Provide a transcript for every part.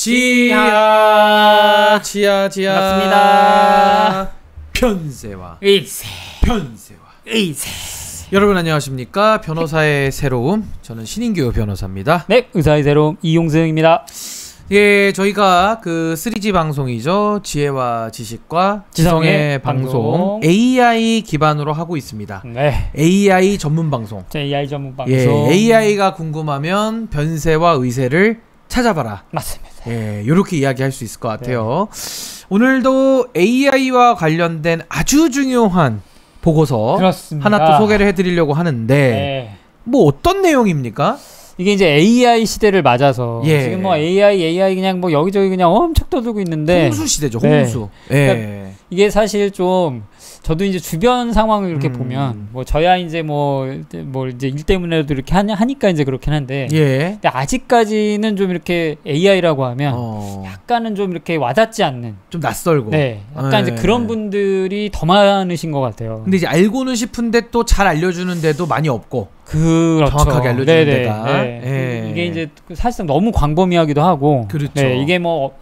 지하 반갑습니다. 편세와 의세 여러분 안녕하십니까. 변호사의 새로움, 저는 신인규 변호사입니다. 네, 의사의 새로움 이용승입니다. 예, 저희가 그 3G 방송이죠. 지혜와 지식과 지성의 방송 AI 기반으로 하고 있습니다. 네, AI 전문 방송. AI 전문 방송. 예, AI가 궁금하면 변세와 의세를 찾아봐라. 맞습니다. 예, 이렇게 이야기할 수 있을 것 같아요. 네. 오늘도 AI와 관련된 아주 중요한 보고서 그렇습니다. 하나 또 소개를 해드리려고 하는데, 네. 뭐 어떤 내용입니까? 이게 이제 AI 시대를 맞아서 예. 지금 뭐 AI 그냥 뭐 여기저기 그냥 엄청 떠들고 있는데 홍수 시대죠, 홍수. 네. 예. 그러니까 이게 사실 좀 저도 이제 주변 상황을 이렇게 보면 뭐 저야 이제 뭐 이제 일 때문에도 이렇게 하니까 이제 그렇긴 한데, 예. 근데 아직까지는 좀 이렇게 AI라고 하면 약간은 좀 이렇게 와닿지 않는, 좀 낯설고. 네, 약간 이제 그런 분들이 더 많으신 것 같아요. 근데 이제 알고는 싶은데 또 잘 알려주는데도 많이 없고. 그렇죠. 정확하게 알려주는 네네. 데가. 네. 예. 이게 이제 사실상 너무 광범위하기도 하고. 그렇죠. 네, 이게 뭐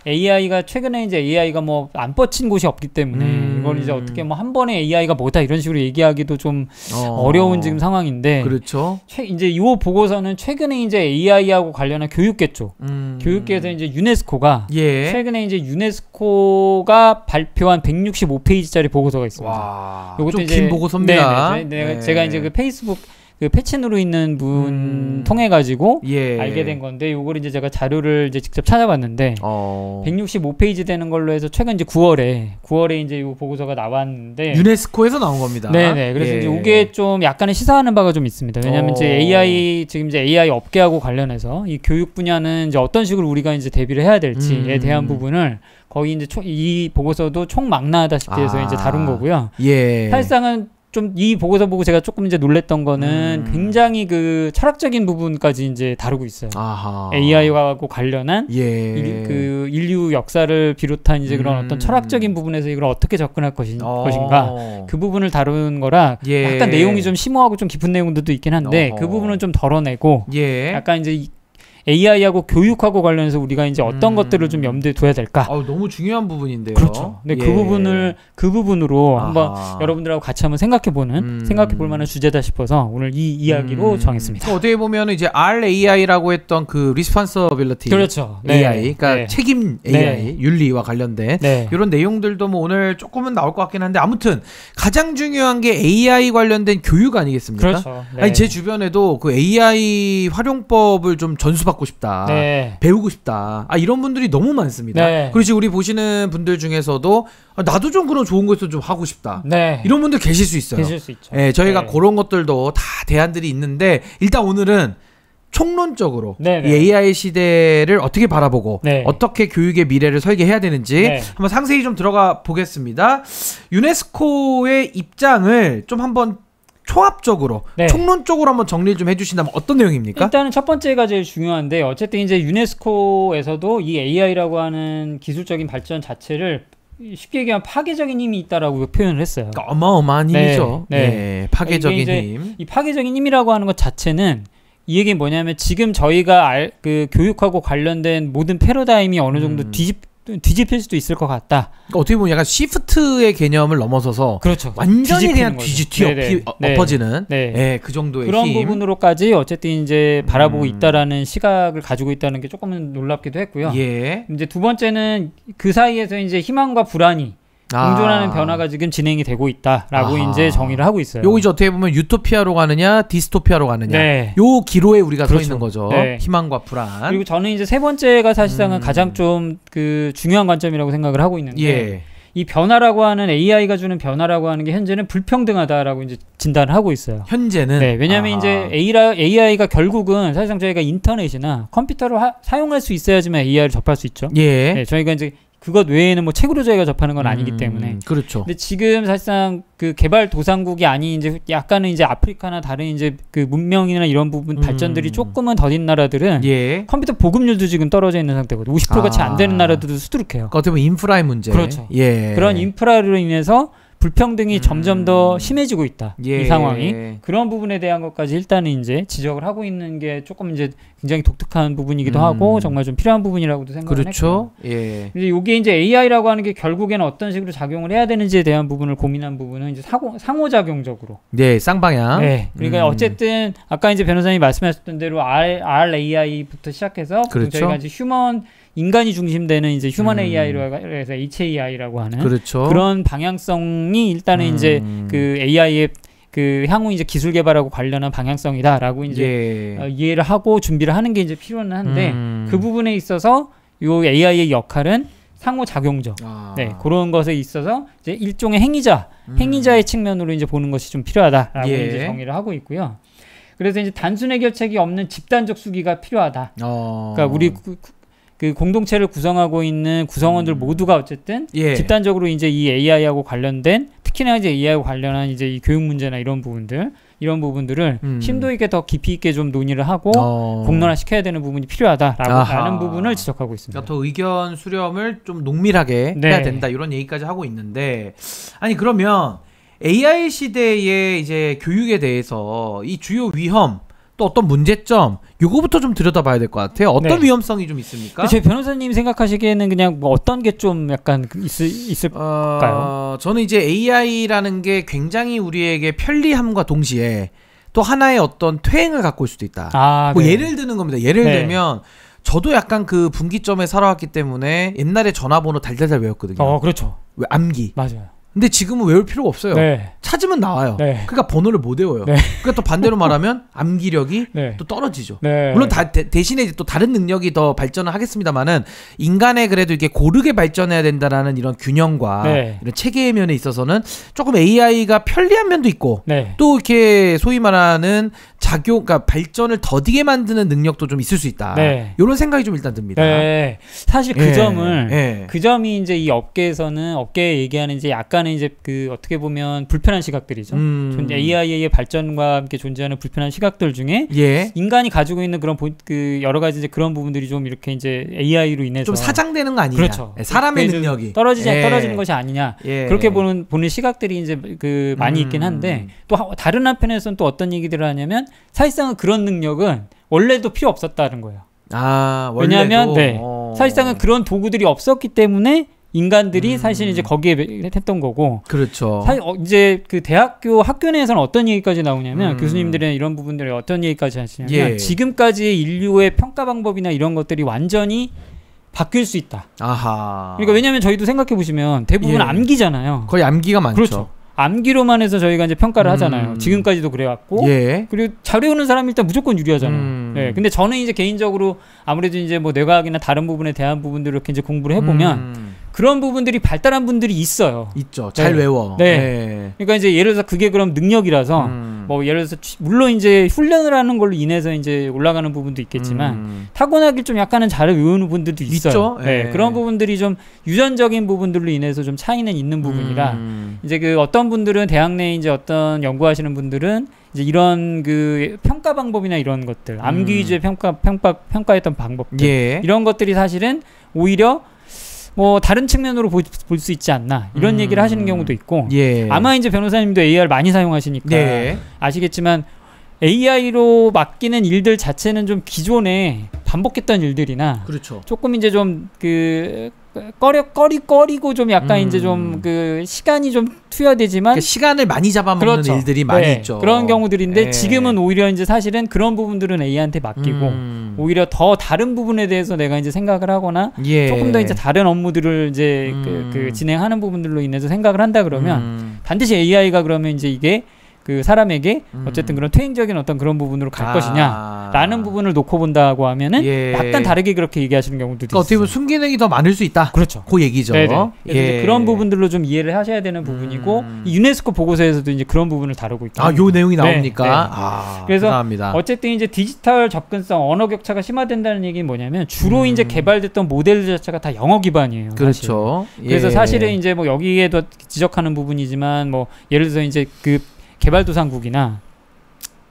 AI가 최근에 이제 AI가 뭐 안 뻗친 곳이 없기 때문에 이걸 이제 어떻게 뭐 한 번에 AI가 뭐다 이런 식으로 얘기하기도 좀 어려운 지금 상황인데. 그렇죠. 이제 이 보고서는 최근에 이제 AI하고 관련한 교육계 쪽, 교육계에서 이제 유네스코가 최근에 이제 유네스코가 발표한 165페이지짜리 보고서가 있습니다. 와, 요것도 좀 이제 긴 보고서입니다. 네. 제가 이제 그 페이스북 그 패친으로 있는 분 통해 가지고 알게 된 건데, 요걸 이제 제가 자료를 이제 직접 찾아봤는데 165페이지 되는 걸로 해서 최근 이제 9월에 이제 요 보고서가 나왔는데, 유네스코에서 나온 겁니다. 네네. 그래서 이제 이게 좀 약간의 시사하는 바가 좀 있습니다. 왜냐하면 이제 지금 이제 AI 업계하고 관련해서 이 교육 분야는 이제 어떤 식으로 우리가 이제 대비를 해야 될지에 대한 부분을 거의 이제 이 보고서도 총망라하다시피 해서 이제 다룬 거고요. 사실상은 좀 이 보고서 보고 제가 조금 이제 놀랬던 거는 굉장히 그 철학적인 부분까지 이제 다루고 있어요. AI하고 관련한 그 인류 역사를 비롯한 이제 그런 어떤 철학적인 부분에서 이걸 어떻게 접근할 것인가, 그 부분을 다룬 거라 약간 내용이 좀 심오하고 좀 깊은 내용들도 있긴 한데 그 부분은 좀 덜어내고 약간 이제 AI하고 교육하고 관련해서 우리가 이제 어떤 것들을 좀 염두에 둬야 될까? 너무 중요한 부분인데요. 그렇죠. 네, 그 부분으로 한번 여러분들하고 같이 한번 생각해볼 만한 주제다 싶어서 오늘 이 이야기로 정했습니다. 어떻게 보면 이제 RAI라고 했던 그 Responsibility, 그렇죠. AI, 그러니까 책임 AI, 윤리와 관련된 이런 내용들도 뭐 오늘 조금은 나올 것 같긴 한데, 아무튼 가장 중요한 게 AI 관련된 교육 아니겠습니까? 그렇죠. 아니, 제 주변에도 그 AI 활용법을 좀 전수받고 싶다, 배우고 싶다, 이런 분들이 너무 많습니다. 그리고 우리 보시는 분들 중에서도 나도 좀 그런 좋은 거에서 좀 하고 싶다, 이런 분들 계실 수 있어요. 계실 수 있죠. 저희가 그런 것들도 다 대안들이 있는데, 일단 오늘은 총론적으로 이 AI 시대를 어떻게 바라보고 어떻게 교육의 미래를 설계해야 되는지 한번 상세히 좀 들어가 보겠습니다. 유네스코의 입장을 좀 한번 총합적으로, 총론적으로 한번 정리를 좀 해주신다면 어떤 내용입니까? 일단은 첫 번째가 제일 중요한데, 어쨌든 이제 유네스코에서도 이 AI라고 하는 기술적인 발전 자체를 쉽게 얘기하면 파괴적인 힘이 있다라고 표현을 했어요. 그러니까 어마어마한 힘이죠. 파괴적인 힘. 이 파괴적인 힘이라고 하는 것 자체는, 이 얘기는 뭐냐면 지금 저희가 그 교육하고 관련된 모든 패러다임이 어느 정도 뒤집힐 수도 있을 것 같다. 그러니까 어떻게 보면 약간 시프트의 개념을 넘어서서, 그렇죠, 완전히 그냥 엎어지는 그 정도의 그런 힘. 부분으로까지 어쨌든 이제 바라보고 있다라는 시각을 가지고 있다는 게 조금은 놀랍기도 했고요. 이제 두 번째는 그 사이에서 이제 희망과 불안이 공존하는 변화가 지금 진행이 되고 있다라고 이제 정의를 하고 있어요. 요거 이제 어떻게 보면 유토피아로 가느냐 디스토피아로 가느냐, 요 기로에 우리가 서 있는 거죠. 희망과 불안. 그리고 저는 이제 세 번째가 사실상은 가장 좀 그 중요한 관점이라고 생각을 하고 있는데, 이 변화라고 하는, AI가 주는 변화라고 하는 게 현재는 불평등하다라고 이제 진단을 하고 있어요. 현재는. 왜냐하면 이제 AI가 결국은 사실상 저희가 인터넷이나 컴퓨터를 사용할 수 있어야지만 AI를 접할 수 있죠. 저희가 이제 그것 외에는 뭐 책으로 저희가 접하는 건 아니기 때문에. 그렇죠. 근데 지금 사실상 그 개발 도상국이 아닌 이제 약간은 이제 아프리카나 다른 이제 그 문명이나 이런 부분 발전들이 조금은 더딘 나라들은 컴퓨터 보급률도 지금 떨어져 있는 상태거든요. 50%가 채 안 되는 나라들도 수두룩해요. 어떻게 보면 인프라의 문제. 그렇죠. 그런 인프라로 인해서 불평등이 점점 더 심해지고 있다. 이 상황이. 그런 부분에 대한 것까지 일단은 이제 지적을 하고 있는 게 조금 이제 굉장히 독특한 부분이기도 하고 정말 좀 필요한 부분이라고도 생각을 그렇죠. 했고요. 예. 이제 이게 이제 AI라고 하는 게 결국에는 어떤 식으로 작용을 해야 되는지에 대한 부분을 고민한 부분은 이제 상호작용적으로. 네, 쌍방향. 네. 그러니까 어쨌든 아까 이제 변호사님이 말씀하셨던 대로 RAI부터 시작해서 그렇죠. 저희가 이제 인간이 중심되는 이제 휴먼 AI로 해서 HAI라고 하는 그렇죠. 그런 방향성이 일단은 이제 그 AI의 그 향후 이제 기술 개발하고 관련한 방향성이다라고 이제 이해를 하고 준비를 하는 게 이제 필요는 한데 그 부분에 있어서 요 AI의 역할은 상호작용적. 네, 그런 것에 있어서 이제 일종의 행위자의 측면으로 이제 보는 것이 좀 필요하다라고 이제 정의를 하고 있고요. 그래서 이제 단순 해결책이 없는 집단적 수기가 필요하다. 그러니까 우리 그 공동체를 구성하고 있는 구성원들 모두가 어쨌든 집단적으로 이제 이 AI하고 관련된 특히나 이제 AI하고 관련한 이제 이 교육 문제나 이런 부분들을 심도 있게 더 깊이 있게 좀 논의를 하고 공론화 시켜야 되는 부분이 필요하다라는 부분을 지적하고 있습니다. 그러니까 더 의견 수렴을 좀 농밀하게 해야 된다 이런 얘기까지 하고 있는데 아니 그러면 AI 시대의 이제 교육에 대해서 이 주요 위험 또 어떤 문제점 요거부터 좀 들여다봐야 될 것 같아요. 어떤 위험성이 좀 있습니까? 제 변호사님 생각하시기에는 그냥 뭐 어떤 게 좀 약간 있을까요? 저는 이제 AI라는 게 굉장히 우리에게 편리함과 동시에 또 하나의 어떤 퇴행을 갖고 올 수도 있다. 뭐 예를 드는 겁니다. 예를 들면 저도 약간 그 분기점에 살아왔기 때문에 옛날에 전화번호 달달달 외웠거든요. 그렇죠. 왜 암기. 맞아요. 근데 지금은 외울 필요가 없어요. 찾으면 나와요. 그러니까 번호를 못 외워요. 그러니까 또 반대로 말하면 암기력이 또 떨어지죠. 물론 대신에 또 다른 능력이 더 발전을 하겠습니다만은 인간의 그래도 이게 고르게 발전해야 된다라는 이런 균형과 이런 체계의 면에 있어서는 조금 AI가 편리한 면도 있고 또 이렇게 소위 말하는 그러니까 발전을 더디게 만드는 능력도 좀 있을 수 있다. 이런 생각이 좀 일단 듭니다. 사실 그 점이 이제 이 업계에 얘기하는 이제 약간의 이제 그 어떻게 보면 불편한 시각들이죠. AI의 발전과 함께 존재하는 불편한 시각들 중에 인간이 가지고 있는 그런 그 여러 가지 이제 그런 부분들이 좀 이렇게 이제 AI로 인해서 좀 사장되는 거 아니냐. 그렇죠. 사람의 능력이 떨어지는 것이 아니냐. 그렇게 보는 시각들이 이제 그 많이 있긴 한데 또 다른 한편에서는 또 어떤 얘기들을 하냐면 사실상은 그런 능력은 원래도 필요 없었다는 거예요. 왜냐하면 사실상은 그런 도구들이 없었기 때문에 인간들이 사실 이제 거기에 했던 거고. 그렇죠. 사실 이제 그 학교 내에서는 어떤 얘기까지 나오냐면 교수님들은 이런 부분들이 어떤 얘기까지 하시냐면 지금까지의 인류의 평가 방법이나 이런 것들이 완전히 바뀔 수 있다. 그러니까 왜냐하면 저희도 생각해 보시면 대부분 암기잖아요. 거의 암기가 많죠. 그렇죠. 암기로만 해서 저희가 이제 평가를 하잖아요. 지금까지도 그래왔고, 그리고 잘 외우는 사람이 일단 무조건 유리하잖아요. 근데 저는 이제 개인적으로 아무래도 이제 뭐 뇌과학이나 다른 부분에 대한 부분들을 이렇게 이제 공부를 해보면 그런 부분들이 발달한 분들이 있어요. 있죠. 잘 외워. 그러니까 이제 예를 들어서 그게 그럼 능력이라서 뭐 예를 들어서 물론 이제 훈련을 하는 걸로 인해서 이제 올라가는 부분도 있겠지만 타고나길 좀 약간은 잘 외우는 분들도 있어요. 그런 부분들이 좀 유전적인 부분들로 인해서 좀 차이는 있는 부분이라 이제 그 어떤 분들은 대학 내에 이제 어떤 연구하시는 분들은 이제 이런 그 평가 방법이나 이런 것들 암기 위주의 평가했던 방법들 이런 것들이 사실은 오히려 뭐 다른 측면으로 볼 수 있지 않나 이런 얘기를 하시는 경우도 있고 아마 이제 변호사님도 AI를 많이 사용하시니까 아시겠지만 AI로 맡기는 일들 자체는 좀 기존에 반복했던 일들이나 조금 이제 좀 그 꺼리고 좀 약간 이제 좀 그 시간이 좀 투여되지만 그러니까 시간을 많이 잡아먹는 일들이 많이 있죠. 그런 경우들인데 지금은 오히려 이제 사실은 그런 부분들은 AI한테 맡기고 오히려 더 다른 부분에 대해서 내가 이제 생각을 하거나 조금 더 이제 다른 업무들을 이제 그 진행하는 부분들로 인해서 생각을 한다 그러면 반드시 AI가 그러면 이제 이게 그 사람에게 어쨌든 그런 퇴행적인 어떤 그런 부분으로 갈 것이냐라는 부분을 놓고 본다고 하면은 약간 다르게 그렇게 얘기하시는 경우도 있어요. 어떻게 보면 순기능이 더 많을 수 있다. 그렇죠. 그 얘기죠. 이제 그런 부분들로 좀 이해를 하셔야 되는 부분이고 이 유네스코 보고서에서도 이제 그런 부분을 다루고 있다. 요 내용이 나옵니까? 그래서 대단합니다. 어쨌든 이제 디지털 접근성, 언어 격차가 심화된다는 얘기는 뭐냐면 주로 이제 개발됐던 모델들 자체가 다 영어 기반이에요. 그렇죠. 그래서 사실은 이제 뭐 여기에도 지적하는 부분이지만 뭐 예를 들어서 이제 그 개발도상국이나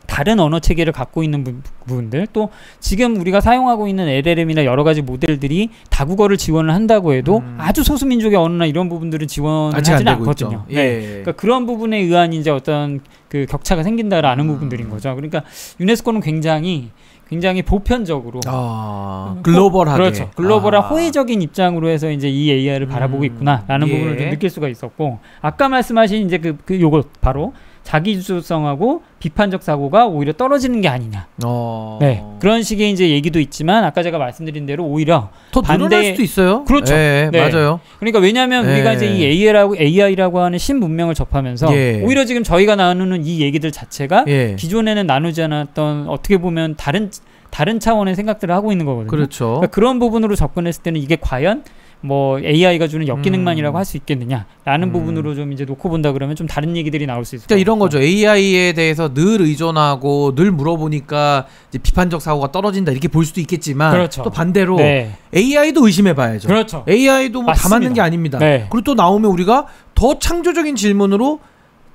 다른 언어 체계를 갖고 있는 부분들 또 지금 우리가 사용하고 있는 LLM이나 여러 가지 모델들이 다국어를 지원을 한다고 해도 아주 소수민족의 언어나 이런 부분들은 지원을 하지는 않거든요. 그러니까 그런 부분에 의한 이제 어떤 그 격차가 생긴다라는 부분들인 거죠. 그러니까 유네스코는 굉장히 굉장히 보편적으로 글로벌하게 그렇죠. 글로벌한 호의적인 입장으로 해서 이제 이 AI를 바라보고 있구나라는 부분을 좀 느낄 수가 있었고 아까 말씀하신 이제 그 요거 바로 자기주도성하고 비판적 사고가 오히려 떨어지는 게 아니냐. 네. 그런 식의 이제 얘기도 있지만 아까 제가 말씀드린 대로 오히려 더 늘어날 수도 있어요. 그렇죠. 네. 맞아요. 그러니까 왜냐하면 우리가 이제 이 AI라고 하는 신문명을 접하면서 오히려 지금 저희가 나누는 이 얘기들 자체가 기존에는 나누지 않았던 어떻게 보면 다른 차원의 생각들을 하고 있는 거거든요. 그렇죠. 그러니까 그런 부분으로 접근했을 때는 이게 과연 뭐 AI가 주는 역기능만이라고 할 수 있겠느냐라는 부분으로 좀 이제 놓고 본다 그러면 좀 다른 얘기들이 나올 수 있을 것 같아요. 이런 거죠. AI에 대해서 늘 의존하고 늘 물어보니까 이제 비판적 사고가 떨어진다 이렇게 볼 수도 있겠지만 그렇죠. 또 반대로 AI도 의심해봐야죠. 그렇죠. AI도 뭐 다 맞는 게 아닙니다. 그리고 또 나오면 우리가 더 창조적인 질문으로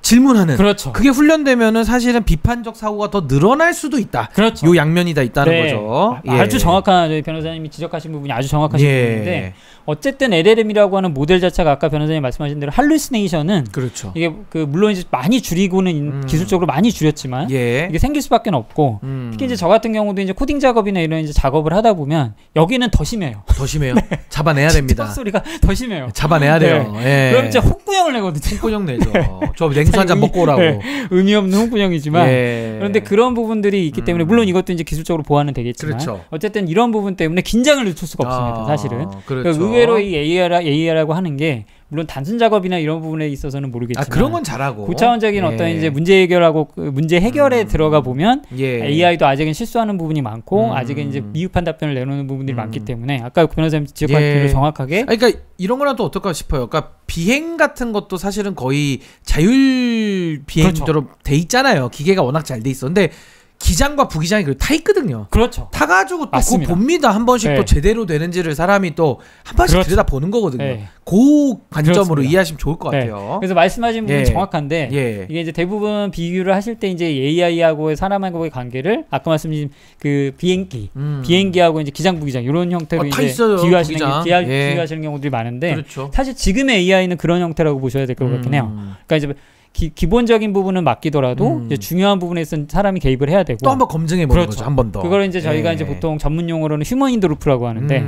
질문하는 그렇죠. 그게 훈련되면은 사실은 비판적 사고가 더 늘어날 수도 있다. 그렇죠. 요 양면이 다 있다는 거죠. 아주 정확한 저희 변호사님이 지적하신 부분이 아주 정확하신 부분인데 어쨌든 LLM이라고 하는 모델 자체가 아까 변호사님 말씀하신 대로 할루시네이션은 그렇죠. 이게 물론 이제 많이 줄이고는 기술적으로 많이 줄였지만 이게 생길 수밖에 없고 특히 이제 저 같은 경우도 이제 코딩 작업이나 이런 이제 작업을 하다 보면 여기는 더 심해요. 더 심해요. 잡아내야 됩니다. 소리가 더 심해요. 잡아내야 돼요. 그럼 진짜 홍군형을 내거든요. 홍군형 내죠. 저 냉수 한 잔 먹고 오라고. 의미 없는 홍군형이지만 그런데 그런 부분들이 있기 때문에 물론 이것도 이제 기술적으로 보완은 되겠지만 어쨌든 이런 부분 때문에 긴장을 늦출 수가 없습니다. 사실은. 그렇죠. 의외로 이 AI라고 하는 게 물론 단순 작업이나 이런 부분에 있어서는 모르겠지만 그런 건 잘하고 고차원적인 어떤 이제 문제 해결하고 문제 해결에 들어가 보면 AI도 아직은 실수하는 부분이 많고 아직은 이제 미흡한 답변을 내놓는 부분들이 많기 때문에 아까 변호사님 지적한 대로 정확하게 그러니까 이런 거랑 또 어떨까 싶어요. 그러니까 비행 같은 것도 사실은 거의 자율 비행처럼 돼 있잖아요. 기계가 워낙 잘 돼 있어. 근데 기장과 부기장이 타 있거든요. 그렇죠. 타가지고 또 그거 봅니다. 한 번씩 또 제대로 되는지를 사람이 또 한 번씩 들여다 보는 거거든요. 그 관점으로 이해하시면 좋을 것 같아요. 그래서 말씀하신 부분이 정확한데 이게 이제 대부분 비교를 하실 때 이제 AI하고 사람하고의 관계를 아까 말씀드린 그 비행기하고 이제 기장 부기장 이런 형태로 이제 비교하시는 경우들이 많은데 사실 지금의 AI는 그런 형태라고 보셔야 될 것 같긴 해요. 그러니까 이제 기본적인 부분은 맡기더라도 이제 중요한 부분에서는 사람이 개입을 해야 되고 또 한번 검증해 보는 거죠. 한 번 더. 그걸 이제 저희가 이제 보통 전문 용어로는 휴먼 인더 루프라고 하는데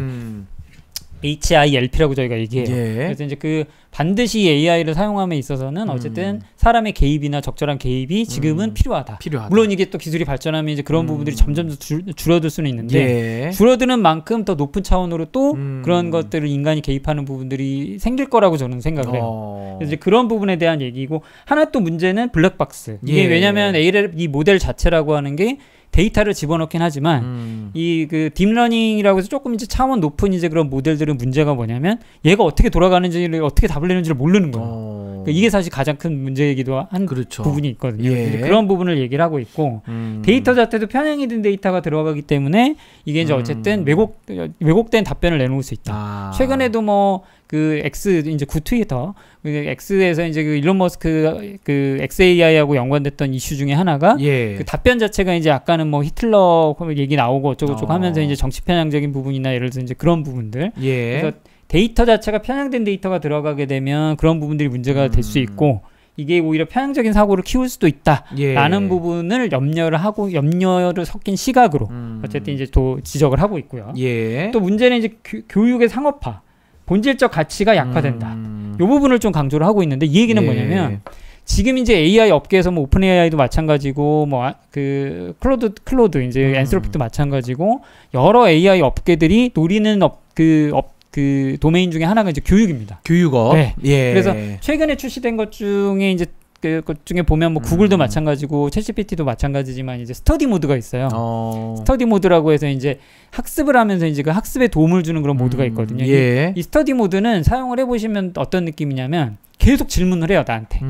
HILP라고 저희가 얘기해요. 그래서 이제 그 반드시 AI를 사용함에 있어서는 어쨌든 사람의 개입이나 적절한 개입이 지금은 필요하다. 물론 이게 또 기술이 발전하면 이제 그런 부분들이 점점 줄어들 수는 있는데 줄어드는 만큼 더 높은 차원으로 또 그런 것들을 인간이 개입하는 부분들이 생길 거라고 저는 생각을 해요. 그래서 이제 그런 부분에 대한 얘기고 하나 또 문제는 블랙박스. 이게 왜냐하면 이 모델 자체라고 하는 게 데이터를 집어넣긴 하지만 이 그 딥러닝이라고 해서 조금 이제 차원 높은 이제 그런 모델들은 문제가 뭐냐면 얘가 어떻게 돌아가는지를 어떻게 답을 내는지를 모르는 거예요. 그러니까 이게 사실 가장 큰 문제이기도 한 부분이 있거든요. 그런 부분을 얘기를 하고 있고 데이터 자체도 편향이 된 데이터가 들어가기 때문에 이게 이제 어쨌든 왜곡된 답변을 내놓을 수 있다. 최근에도 뭐 그 X 이제 구 트위터 X에서 이제 그 일론 머스크 그 XAI하고 연관됐던 이슈 중에 하나가 그 답변 자체가 이제 아까는 뭐 히틀러 얘기 나오고 어쩌고저쩌고 하면서 이제 정치 편향적인 부분이나 예를 들어서 이제 그런 부분들 그래서 데이터 자체가 편향된 데이터가 들어가게 되면 그런 부분들이 문제가 될 수 있고 이게 오히려 편향적인 사고를 키울 수도 있다라는 부분을 염려를 섞인 시각으로 어쨌든 이제 또 지적을 하고 있고요. 또 문제는 이제 교육의 상업화, 본질적 가치가 약화된다. 이 부분을 좀 강조를 하고 있는데 이 얘기는 뭐냐면 지금 이제 AI 업계에서 뭐 오픈 AI도 마찬가지고 뭐 그 클로드 이제 앤스로피도 마찬가지고 여러 AI 업계들이 노리는 그 도메인 중에 하나가 이제 교육입니다. 교육업. 그래서 최근에 출시된 것 중에 이제 그 중에 보면 뭐 구글도 마찬가지고 챗GPT도 마찬가지지만 이제 스터디 모드가 있어요. 스터디 모드라고 해서 이제 학습을 하면서 이제 그 학습에 도움을 주는 그런 모드가 있거든요. 이 스터디 모드는 사용을 해보시면 어떤 느낌이냐면 계속 질문을 해요, 나한테.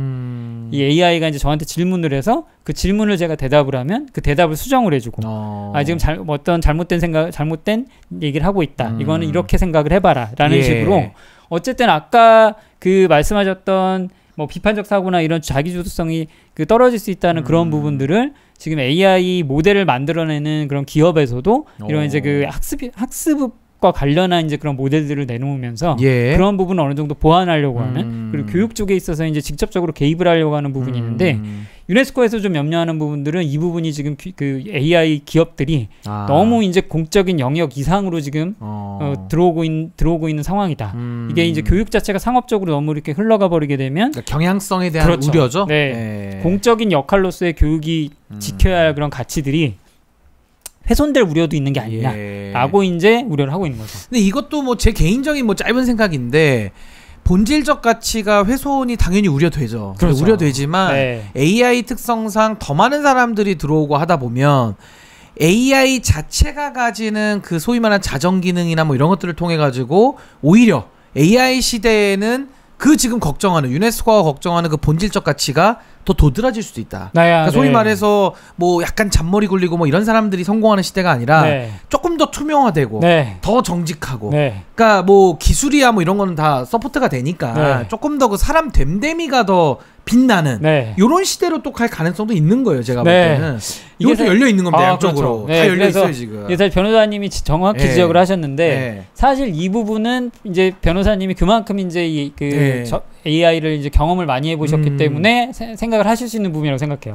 이 AI가 이제 저한테 질문을 해서 그 질문을 제가 대답을 하면 그 대답을 수정을 해주고 지금 어떤 잘못된 얘기를 하고 있다. 이거는 이렇게 생각을 해봐라. 라는 식으로 어쨌든 아까 그 말씀하셨던 뭐 비판적 사고나 이런 자기주도성이 그 떨어질 수 있다는 그런 부분들을 지금 AI 모델을 만들어내는 그런 기업에서도 이런 이제 그 학습과 교육과 관련한 이제 그런 모델들을 내놓으면서 그런 부분을 어느 정도 보완하려고 하는 그리고 교육 쪽에 있어서 이제 직접적으로 개입을 하려고 하는 부분이 있는데 유네스코에서 좀 염려하는 부분들은 이 부분이 지금 그 AI 기업들이 너무 이제 공적인 영역 이상으로 지금 들어오고 있는 상황이다. 이게 이제 교육 자체가 상업적으로 너무 이렇게 흘러가 버리게 되면 그러니까 경향성에 대한 그렇죠. 우려죠. 네. 공적인 역할로서의 교육이 지켜야 할 그런 가치들이 훼손될 우려도 있는 게 아니냐라고 이제 우려를 하고 있는 거죠. 근데 이것도 뭐 제 개인적인 뭐 짧은 생각인데. 본질적 가치가 훼손이 당연히 우려되죠. 그렇죠. 우려되지만 AI 특성상 더 많은 사람들이 들어오고 하다 보면 AI 자체가 가지는 그 소위 말하는 자정 기능이나 뭐 이런 것들을 통해 가지고 오히려 AI 시대에는 그 지금 걱정하는 유네스코가 걱정하는 그 본질적 가치가 더 도드라질 수도 있다. 그러니까 소위 말해서 뭐 약간 잔머리 굴리고 뭐 이런 사람들이 성공하는 시대가 아니라 조금 더 투명화되고 더 정직하고 그러니까 뭐 기술이야 뭐 이런 거는 다 서포트가 되니까 조금 더 그 사람 됨됨이가 더 빛나는 이런 시대로 또 갈 가능성도 있는 거예요. 제가 볼 때는 이것도 열려 있는 겁니다. 양쪽으로 그렇죠. 다 열려 있어요 지금. 사실 변호사님이 정확히 지적을 하셨는데 사실 이 부분은 이제 변호사님이 그만큼 이제 AI를 이제 경험을 많이 해보셨기 때문에 생각을 하실 수 있는 부분이라고 생각해요.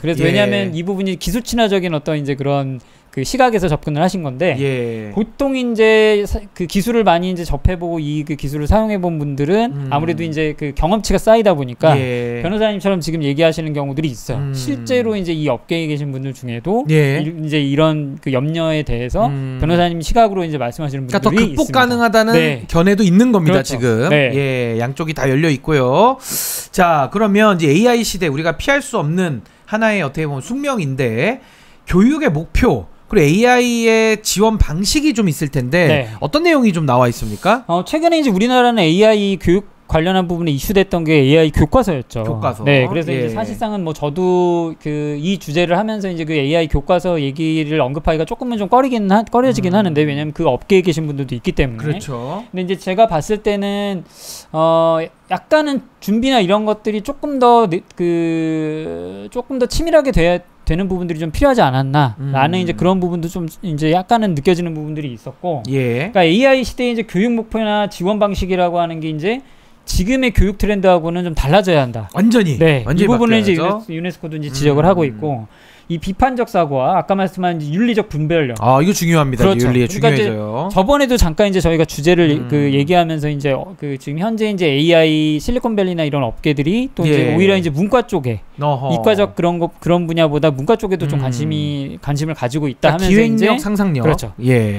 그래서 왜냐하면 이 부분이 기술 친화적인 어떤 이제 그런 그 시각에서 접근을 하신 건데 보통 이제 그 기술을 많이 이제 접해보고 이 그 기술을 사용해본 분들은 아무래도 이제 그 경험치가 쌓이다 보니까 변호사님처럼 지금 얘기하시는 경우들이 있어요. 실제로 이제 이 업계에 계신 분들 중에도 이제 이런 그 염려에 대해서 변호사님 시각으로 이제 말씀하시는 분들이 그러니까 더 극복 있습니다. 가능하다는 견해도 있는 겁니다. 그렇죠. 지금 양쪽이 다 열려 있고요. 자, 그러면 이제 AI 시대 우리가 피할 수 없는 하나의 어떻게 보면 숙명인데 교육의 목표 그리고 AI의 지원 방식이 좀 있을 텐데 어떤 내용이 좀 나와 있습니까? 최근에 이제 우리나라는 AI 교육 관련한 부분에 이슈됐던 게 AI 교과서였죠. 교과서. 그래서 이제 사실상은 뭐 저도 그 이 주제를 하면서 이제 그 AI 교과서 얘기를 언급하기가 조금은 좀 꺼려지긴 하는데 왜냐면 그 업계에 계신 분들도 있기 때문에. 그렇죠. 근데 이제 제가 봤을 때는 약간은 준비나 이런 것들이 조금 더 치밀하게 되는 부분들이 좀 필요하지 않았나라는 이제 그런 부분도 좀 이제 약간은 느껴지는 부분들이 있었고, 그러니까 AI 시대의 이제 교육 목표나 지원 방식이라고 하는 게 이제 지금의 교육 트렌드하고는 좀 달라져야 한다. 완전히. 이 부분은 이제 유네스코도 이제 지적을 하고 있고. 이 비판적 사고와 아까 말씀한 윤리적 분별력. 이거 중요합니다. 그렇죠. 윤리 그러니까 중요해져요. 저번에도 잠깐 이제 저희가 주제를 그 얘기하면서 이제 그 지금 현재 이제 AI 실리콘밸리나 이런 업계들이 또 이제 오히려 이제 문과 쪽에 이과적 그런 분야보다 문과 쪽에도 좀 관심을 가지고 있다 하면서 기획력, 이제 상상력. 그렇죠.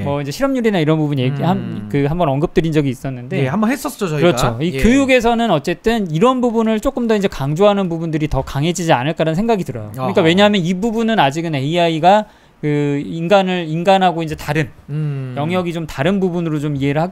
뭐 이제 실업률이나 이런 부분 한번 언급드린 적이 있었는데. 한번 했었죠 저희가. 그렇죠. 이 교육에서는 어쨌든 이런 부분을 조금 더 이제 강조하는 부분들이 더 강해지지 않을까라는 생각이 들어요. 그러니까 왜냐하면 이 부분은 아직은 AI가 그 인간하고 이제 다른 영역이 좀 다른 부분으로 좀 이해를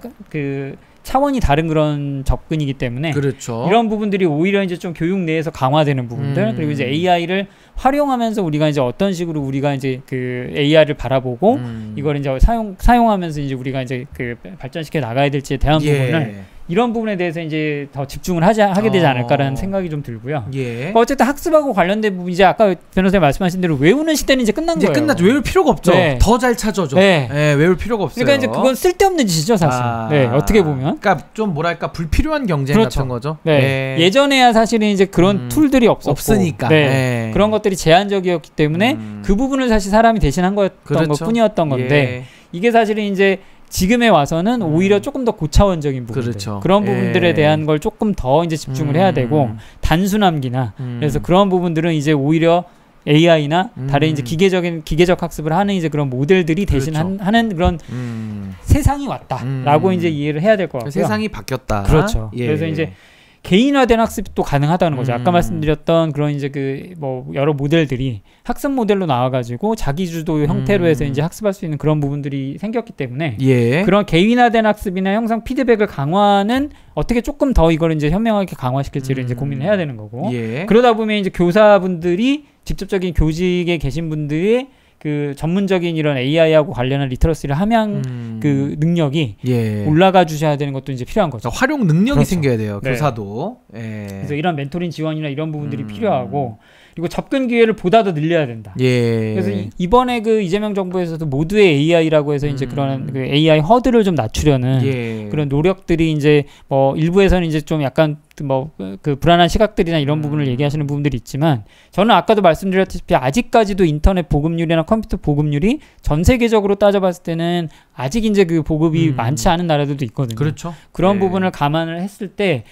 차원이 다른 그런 접근이기 때문에 그렇죠. 이런 부분들이 오히려 이제 좀 교육 내에서 강화되는 부분들 그리고 이제 AI를 활용하면서 우리가 이제 어떤 식으로 우리가 이제 그 AI를 바라보고 이걸 이제 사용하면서 이제 우리가 이제 그 발전시켜 나가야 될지에 대한 부분을 이런 부분에 대해서 이제 더 집중을 하게 되지 않을까라는 생각이 좀 들고요. 그러니까 어쨌든 학습하고 관련된 부분 이제 아까 변호사님 말씀하신 대로 외우는 시대는 이제 끝난 거예요. 끝났죠. 외울 필요가 없죠. 더 잘 찾아줘. 외울 필요가 없어요. 그러니까 이제 그건 쓸데없는 짓이죠, 사실. 어떻게 보면. 그러니까 좀 뭐랄까 불필요한 경쟁 같은 거죠. 예전에야 사실은 이제 그런 툴들이 없으니까 그런 것들이 제한적이었기 때문에 그 부분을 사실 사람이 대신한 것뿐이었던 건데 이게 사실은 이제 지금에 와서는 오히려 조금 더 고차원적인 부분들 그런 부분들에 대한 걸 조금 더 이제 집중을 해야 되고 단순함기나 그래서 그런 부분들은 이제 오히려 AI나 다른 이제 기계적 학습을 하는 이제 그런 모델들이 대신 하는 그런 세상이 왔다라고 이제 이해를 해야 될 것 같고요. 세상이 바뀌었다. 그렇죠. 그래서 이제 개인화된 학습이 또 가능하다는 거죠. 아까 말씀드렸던 그런 이제 그 뭐 여러 모델들이 학습 모델로 나와가지고 자기주도 형태로 해서 이제 학습할 수 있는 그런 부분들이 생겼기 때문에 그런 개인화된 학습이나 형상 피드백을 강화는 어떻게 조금 더 이걸 이제 현명하게 강화시킬지를 이제 고민을 해야 되는 거고 그러다 보면 이제 교사분들이 직접적인 교직에 계신 분들이 그 전문적인 이런 AI하고 관련한 리터러시를 함양 그 능력이 올라가 주셔야 되는 것도 이제 필요한 거죠. 활용 능력이 생겨야 돼요. 교사도. 그래서 이런 멘토링 지원이나 이런 부분들이 필요하고 그리고 접근 기회를 보다 더 늘려야 된다. 예. 그래서 이번에 그 이재명 정부에서도 모두의 AI라고 해서 이제 그런 그 AI 허들을 좀 낮추려는 예. 그런 노력들이 이제 뭐 일부에서는 이제 좀 약간 뭐 그 불안한 시각들이나 이런 부분을 얘기하시는 부분들이 있지만 저는 아까도 말씀드렸다시피 아직까지도 인터넷 보급률이나 컴퓨터 보급률이 전 세계적으로 따져봤을 때는 아직 이제 그 보급이 많지 않은 나라들도 있거든요. 그렇죠. 그런 부분을 감안을 했을 때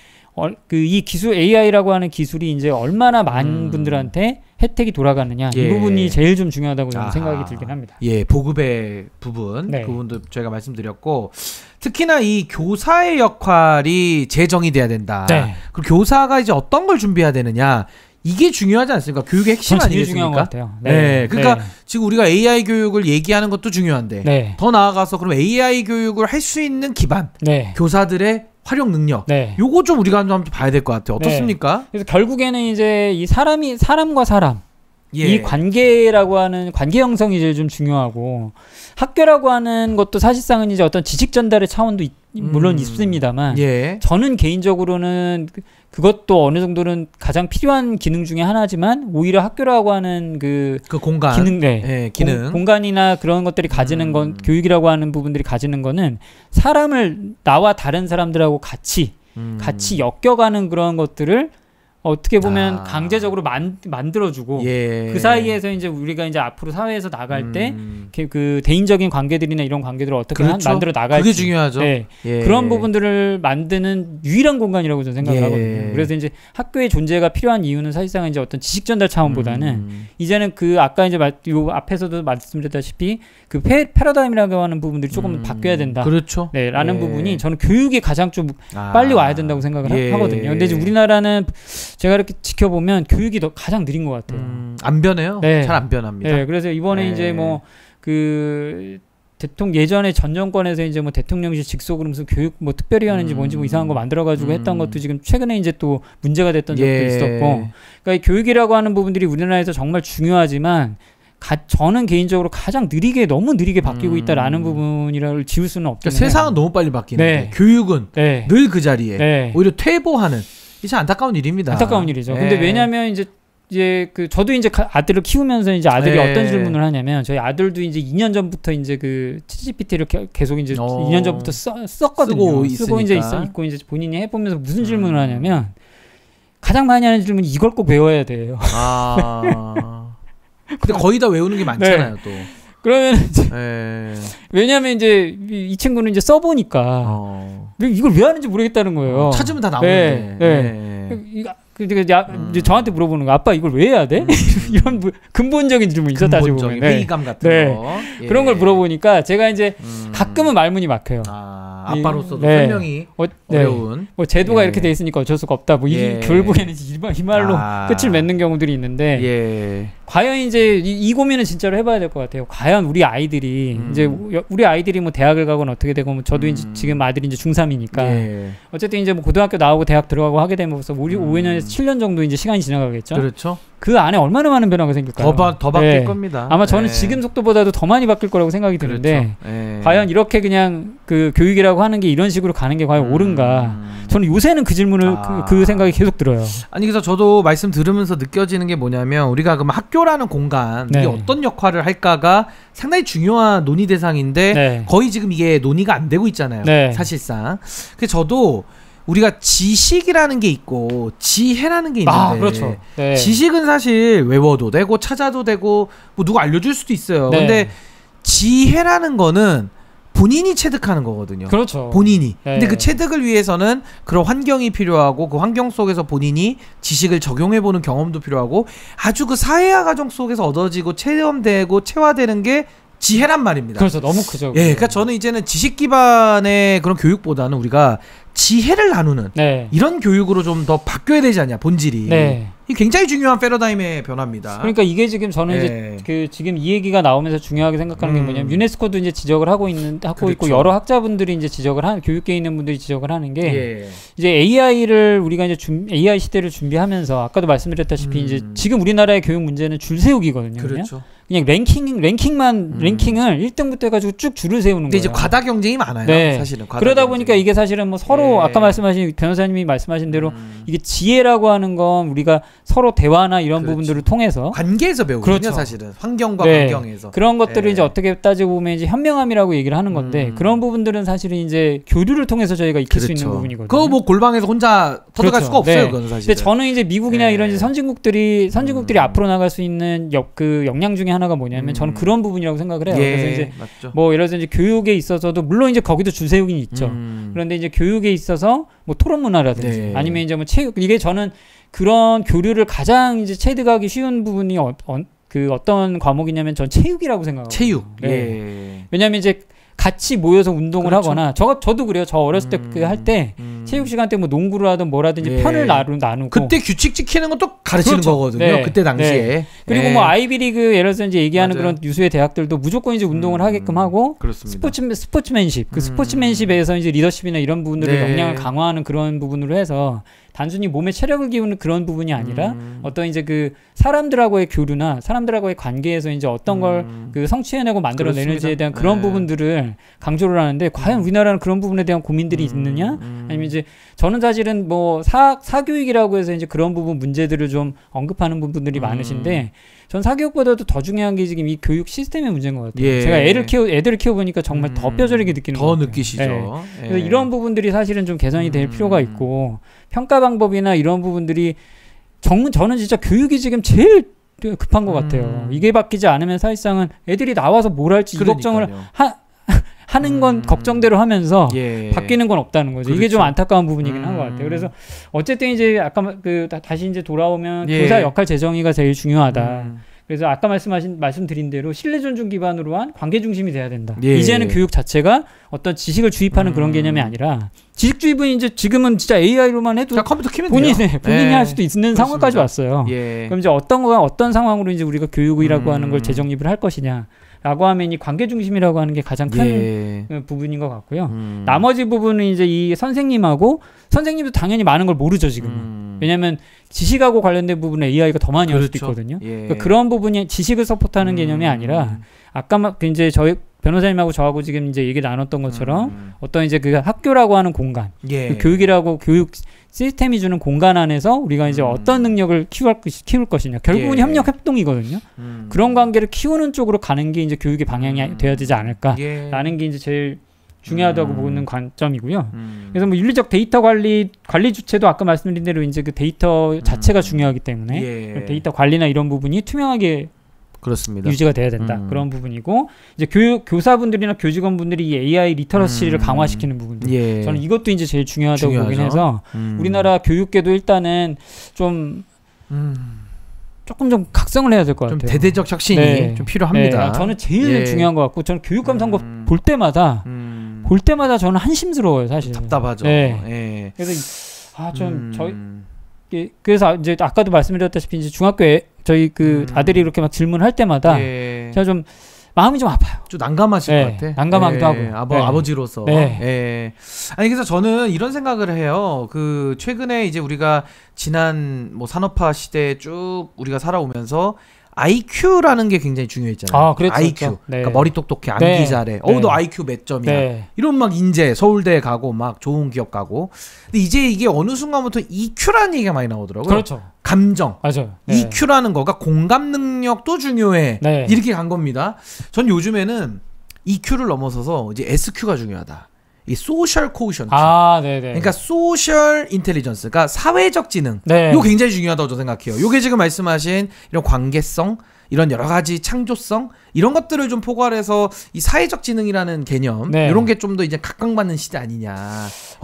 그 이 기술 AI라고 하는 기술이 이제 얼마나 많은 분들한테 혜택이 돌아가느냐 이 부분이 제일 좀 중요하다고 저는 생각이 들긴 합니다. 예, 보급의 부분 그 부분도 저희가 말씀드렸고 특히나 이 교사의 역할이 재정이 돼야 된다. 네. 그리고 교사가 이제 어떤 걸 준비해야 되느냐 이게 중요하지 않습니까? 교육의 핵심 아니겠습니까? 중요한 것 같아요. 네. 그러니까 지금 우리가 AI 교육을 얘기하는 것도 중요한데 더 나아가서 그럼 AI 교육을 할 수 있는 기반 교사들의 활용 능력. 요거 좀 우리가 한번 봐야 될 것 같아요. 어떻습니까? 그래서 결국에는 이제 이 사람과 사람 이 관계라고 하는 관계 형성이 제일 좀 중요하고 학교라고 하는 것도 사실상은 이제 어떤 지식 전달의 차원도 물론 있습니다만 저는 개인적으로는 그것도 어느 정도는 가장 필요한 기능 중에 하나지만 오히려 학교라고 하는 그 공간 기능 공간이나 그런 것들이 가지는 건 교육이라고 하는 부분들이 가지는 거는 사람을 나와 다른 사람들하고 같이 엮여가는 그런 것들을 어떻게 보면 강제적으로 만들어주고 그 사이에서 이제 우리가 이제 앞으로 사회에서 나갈 때 그 대인적인 관계들이나 이런 관계들을 어떻게 만들어 나갈지 그게 중요하죠. 그런 부분들을 만드는 유일한 공간이라고 저는 생각을 하거든요. 그래서 이제 학교의 존재가 필요한 이유는 사실상 이제 어떤 지식 전달 차원보다는 이제는 그 아까 이제 요 앞에서도 말씀드렸다시피 그 패러다임이라고 하는 부분들이 조금 바뀌어야 된다. 그렇죠. 라는 부분이 저는 교육이 가장 좀 빨리 와야 된다고 생각을 하거든요. 근데 이제 우리나라는 제가 이렇게 지켜보면 교육이 가장 느린 것 같아요. 안 변해요. 잘 안 변합니다. 그래서 이번에 이제 뭐 그 예전에 전 정권에서 이제 뭐 대통령실 직속으로 무슨 교육 뭐 특별위원회인지 뭔지 뭐 이상한 거 만들어가지고 했던 것도 지금 최근에 이제 또 문제가 됐던 적도 있었고, 그러니까 교육이라고 하는 부분들이 우리나라에서 정말 중요하지만 저는 개인적으로 가장 너무 느리게 바뀌고 있다라는 부분이라를 지울 수는 없겠네요. 그러니까 세상은 너무 빨리 바뀌는데 교육은 늘 그 자리에 오히려 퇴보하는 이게 참 안타까운 일입니다. 안타까운 일이죠. 근데 왜냐하면 이제 그 저도 이제 아들을 키우면서 이제 아들이 어떤 질문을 하냐면 저희 아들도 이제 2년 전부터 이제 그 ChatGPT를 계속 이제 2년 전부터 썼거든요. 쓰고 이제 있고 이제 본인이 해보면서 무슨 질문을 하냐면 가장 많이 하는 질문이 이걸 꼭 외워야 돼요. 근데 거의 다 외우는 게 많잖아요, 또. 그러면 이제 왜냐하면 이제 이 친구는 이제 써보니까 이걸 왜 하는지 모르겠다는 거예요. 찾으면 다 나오는데. 이제 저한테 물어보는 거, 아빠 이걸 왜 해야 돼? 이런 근본적인 질문이 있었다 보면 회의감 같은 거 그런 걸 물어보니까 제가 이제 가끔은 말문이 막혀요. 아빠로서도 설명이 어려운 뭐 제도가 이렇게 돼 있으니까 어쩔 수가 없다. 뭐 이게 결국에는 이 말로 끝을 맺는 경우들이 있는데 과연 이제 이 고민은 진짜로 해봐야 될 것 같아요. 과연 우리 아이들이 이제 우리 아이들이 뭐 대학을 가거나 어떻게 되고 뭐 저도 이제 지금 아들이 이제 중3이니까 어쨌든 이제 뭐 고등학교 나오고 대학 들어가고 하게 되면 벌써 우리 5년에서 7년 정도 이제 시간이 지나가겠죠. 그렇죠. 그 안에 얼마나 많은 변화가 생길까요? 더 바뀔 겁니다. 아마 저는 지금 속도보다도 더 많이 바뀔 거라고 생각이 드는데 과연 이렇게 그냥 그 교육이라고 하는 게 이런 식으로 가는 게 과연 옳은가? 저는 요새는 그 질문을 그 생각이 계속 들어요. 아니 그래서 저도 말씀 들으면서 느껴지는 게 뭐냐면 우리가 그럼 학교라는 공간 이게 어떤 역할을 할까가 상당히 중요한 논의 대상인데 거의 지금 이게 논의가 안 되고 있잖아요. 사실상. 그래서 저도 우리가 지식이라는 게 있고 지혜라는 게 있는데 그렇죠. 지식은 사실 외워도 되고 찾아도 되고 뭐 누가 알려줄 수도 있어요. 근데 지혜라는 거는 본인이 체득하는 거거든요. 그렇죠. 본인이. 근데 그 체득을 위해서는 그런 환경이 필요하고 그 환경 속에서 본인이 지식을 적용해보는 경험도 필요하고 아주 그 사회화 과정 속에서 얻어지고 체험되고 체화되는 게 지혜란 말입니다. 그렇죠. 너무 크죠. 그러니까 저는 이제는 지식 기반의 그런 교육보다는 우리가 지혜를 나누는 이런 교육으로 좀 더 바뀌어야 되지 않냐, 본질이. 이 굉장히 중요한 패러다임의 변화입니다. 그러니까 이게 지금 저는 이제 그 지금 이 얘기가 나오면서 중요하게 생각하는 게 뭐냐면 유네스코도 이제 지적을 하고 있고 여러 학자분들이 이제 교육계에 있는 분들이 지적을 하는 게 이제 AI를 우리가 이제 AI 시대를 준비하면서 아까도 말씀드렸다시피 이제 지금 우리나라의 교육 문제는 줄 세우기거든요. 그렇죠. 그냥 랭킹을 1등부터 해가지고 쭉 줄을 세우는 근데 거예요. 이제 과다 경쟁이 많아요. 네. 사실은. 그러다 보니까 이게 사실은 뭐 서로 아까 말씀하신 변호사님이 말씀하신 대로 이게 지혜라고 하는 건 우리가 서로 대화나 이런 부분들을 통해서 관계에서 배우거든요. 사실은 환경과 환경에서 그런 것들을 이제 어떻게 따지고 보면 이제 현명함이라고 얘기를 하는 건데 그런 부분들은 사실은 이제 교류를 통해서 저희가 익힐 수 있는 부분이거든요. 그거 뭐 골방에서 혼자 터득할 수가 없어요. 그건 사실. 근데 저는 이제 미국이나 이런 이제 선진국들이 앞으로 나갈 수 있는 그 역량 중에 하나가 뭐냐면 저는 그런 부분이라고 생각을 해요. 그래서 이제 맞죠. 뭐 예를 들어서 이제 교육에 있어서도 물론 이제 거기도 줄 세우긴 있죠. 그런데 이제 교육에 있어서 뭐 토론 문화라든지 아니면 이제 뭐 체육 이게 저는 그런 교류를 가장 이제 체득하기 쉬운 부분이 그 어떤 과목이냐면 전 체육이라고 생각하거든요. 체육. 왜냐하면 이제 같이 모여서 운동을 하거나 저도 그래요. 저 어렸을 때 그 할 때 체육 시간 때 뭐 농구를 하든 뭐라든지 편을 나누고 그때 규칙 지키는 것도 가르치는 거거든요. 그때 당시에. 그리고 뭐 아이비리그 예를 들어서 이제 얘기하는 그런 유수의 대학들도 무조건 이제 운동을 하게끔 하고 스포츠맨십 그 스포츠맨십에서 이제 리더십이나 이런 부분들을 역량을 강화하는 그런 부분으로 해서 단순히 몸에 체력을 기우는 그런 부분이 아니라 어떤 이제 그 사람들하고의 교류나 사람들하고의 관계에서 이제 어떤 걸 그 성취해내고 만들어내는지에 대한 그런 부분들을 강조를 하는데 과연 우리나라는 그런 부분에 대한 고민들이 있느냐? 아니면 이제 저는 사실은 뭐 사교육이라고 해서 이제 그런 부분 문제들을 좀 언급하는 부분들이 많으신데 전 사교육보다도 더 중요한 게 지금 이 교육 시스템의 문제인 것 같아요. 제가 애들을 키워보니까 정말 더 뼈저리게 느끼는 것 같아요. 더 느끼시죠. 그래서 이런 부분들이 사실은 좀 개선이 될 필요가 있고 평가 방법이나 이런 부분들이 저는 진짜 교육이 지금 제일 급한 것 같아요. 이게 바뀌지 않으면 사실상은 애들이 나와서 뭘 할지 이 걱정을 하는 건 걱정대로 하면서 바뀌는 건 없다는 거죠. 이게 좀 안타까운 부분이긴 한 것 같아요. 그래서 어쨌든 이제 아까 다시 이제 돌아오면 교사 역할 재정의가 제일 중요하다. 그래서 아까 말씀드린 대로 신뢰 존중 기반으로 한 관계 중심이 돼야 된다. 이제는 교육 자체가 어떤 지식을 주입하는 그런 개념이 아니라 지식주입은 이제 지금은 진짜 AI로만 해도 컴퓨터 키면 본인이 할 수도 있는 상황까지 왔어요. 그럼 이제 어떤 상황으로 이제 우리가 교육이라고 하는 걸 재정립을 할 것이냐. 라고 하면 이 관계 중심이라고 하는 게 가장 큰 부분인 것 같고요. 나머지 부분은 이제 이 선생님도 당연히 많은 걸 모르죠 지금은. 왜냐하면 지식하고 관련된 부분에 AI가 더 많이 할 수도 있거든요. 그러니까 그런 부분이 지식을 서포트하는 개념이 아니라 아까 이제 저희 변호사님하고 저하고 지금 이제 얘기 나눴던 것처럼 어떤 이제 그 학교라고 하는 공간, 그 교육 시스템이 주는 공간 안에서 우리가 이제 어떤 능력을 키울 것이냐. 결국은 협력 협동이거든요. 그런 관계를 키우는 쪽으로 가는 게 이제 교육의 방향이 되어야 되지 않을까라는 게 이제 제일 중요하다고 보는 관점이고요. 그래서 뭐 윤리적 데이터 관리 주체도 아까 말씀드린 대로 이제 그 데이터 자체가 중요하기 때문에 데이터 관리나 이런 부분이 투명하게 그렇습니다. 유지가 돼야 된다. 그런 부분이고 이제 교사분들이나 교직원분들이 이 AI 리터러시를 강화시키는 부분들. 저는 이것도 이제 제일 중요하다고 보긴 해서 우리나라 교육계도 일단은 좀 조금 좀 각성을 해야 될 것 같아요. 좀 대대적 혁신이 좀 필요합니다. 저는 제일 중요한 것 같고 저는 교육감상법 볼 때마다 저는 한심스러워요, 사실. 답답하죠. 그래서 그래서 이제 아까도 말씀드렸다시피 이제 중학교에 저희 그 아들이 이렇게 막 질문할 때마다 제가 좀 마음이 좀 아파요. 좀 난감하실 것 같아. 난감하기도 하고. 아버지로서. 아니 그래서 저는 이런 생각을 해요. 그 최근에 이제 우리가 지난 뭐 산업화 시대에 쭉 우리가 살아오면서 IQ라는 게 굉장히 중요했잖아요. IQ. 그러니까 머리 똑똑해, 암기 잘해. 너 IQ 몇 점이야. 이런 막 인재, 서울대 가고 막 좋은 기업 가고. 근데 이제 이게 어느 순간부터 EQ라는 얘기가 많이 나오더라고요. 그렇죠. 감정. 맞아요. EQ라는 거가 공감 능력도 중요해. 이렇게 간 겁니다. 전 요즘에는 EQ를 넘어서서 이제 SQ가 중요하다. 이 소셜 코션트. 그러니까 소셜 인텔리전스, 그러니까 사회적 지능. 이거 굉장히 중요하다고 저는 생각해요. 이게 지금 말씀하신 이런 관계성, 이런 여러 가지 창조성 이런 것들을 좀 포괄해서 이 사회적 지능이라는 개념 이런 게 좀 더 이제 각광받는 시대 아니냐.